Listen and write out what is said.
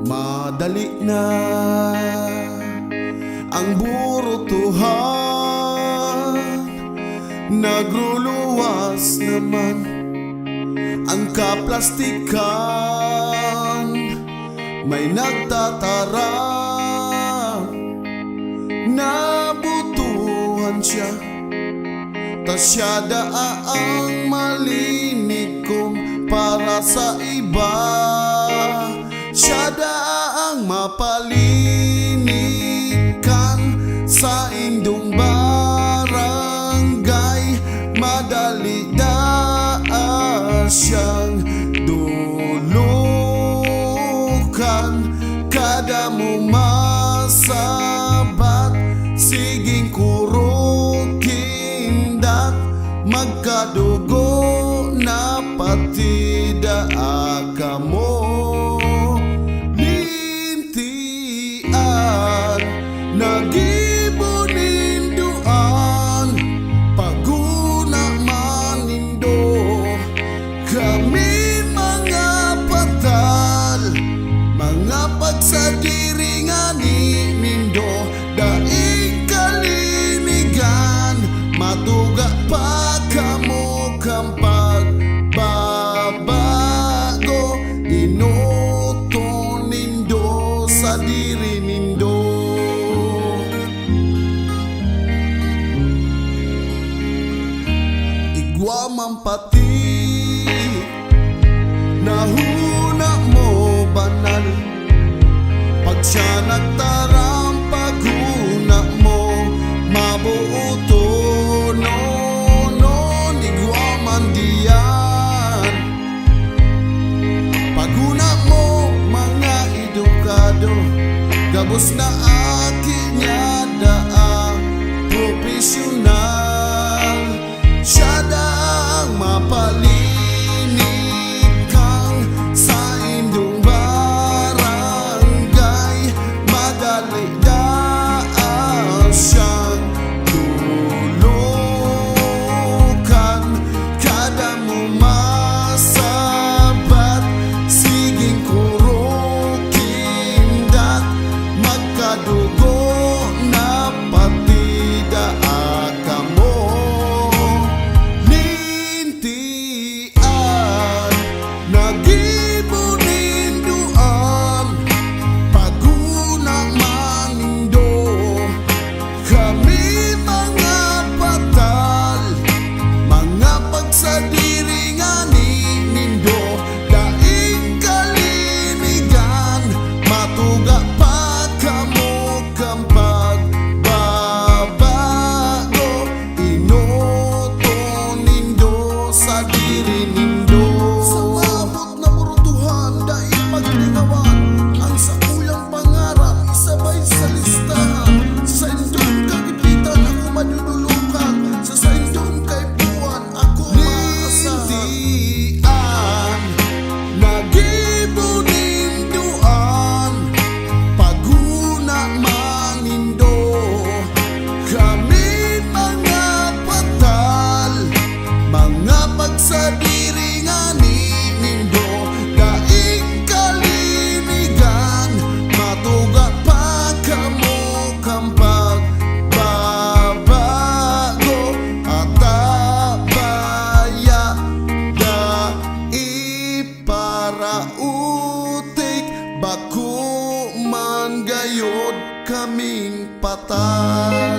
Madali na ang burutuhan, nagluluwas naman ang kaplastikan. May nagtatara, nabutuhan siya, tas siya ang malinikom para sa iba. Siya ang mapalinikan sa indong barangay. Madali siyang dulukan, kada mo masabat, siging kurukindak, magkadugo na pati daaka mo. Lintian, nagibuninduan, paguna manindo, kami mga patal, mga pagsadiringan ni nindo, daing kalinigan, matuga pa kamo kang pagbabago, inuto nindo sa diri nindo. Igwa man pati nahuna mo banal, pag siya nagtarang paghuna mo, mabuuto no niguaman diyan. Paghuna mo mga edukado, gabos na akin niya daang profesional. Siya daang mapalinig sa indong barangay. Madali siyang tulukan, kada mo masabat, siging kurukindak, magkadugo na pati daaka mo. Lintian, nagibuninduan, paguna manindo, kami mga patal, mga pagsadiringan ni nindo, daing kalinigan, matuga pa kamo kang pagbabago, inuto nindo sa diri nindo. Sa maabot na burutuhan, daing paglingawan, ang sa uyang pangarap, isabay sa listahan. Sa indong kagipitan ako madudulukan, sa indong kaipuan ako maasahan. Lintian, nagibuninduan, paghuna manindo, kami mga patal, mga pagsadiringan ni nindo, daing kalinigan, matuga pa kamo kang pagbabago, at abaya para utik, bako man gayod kaming patal.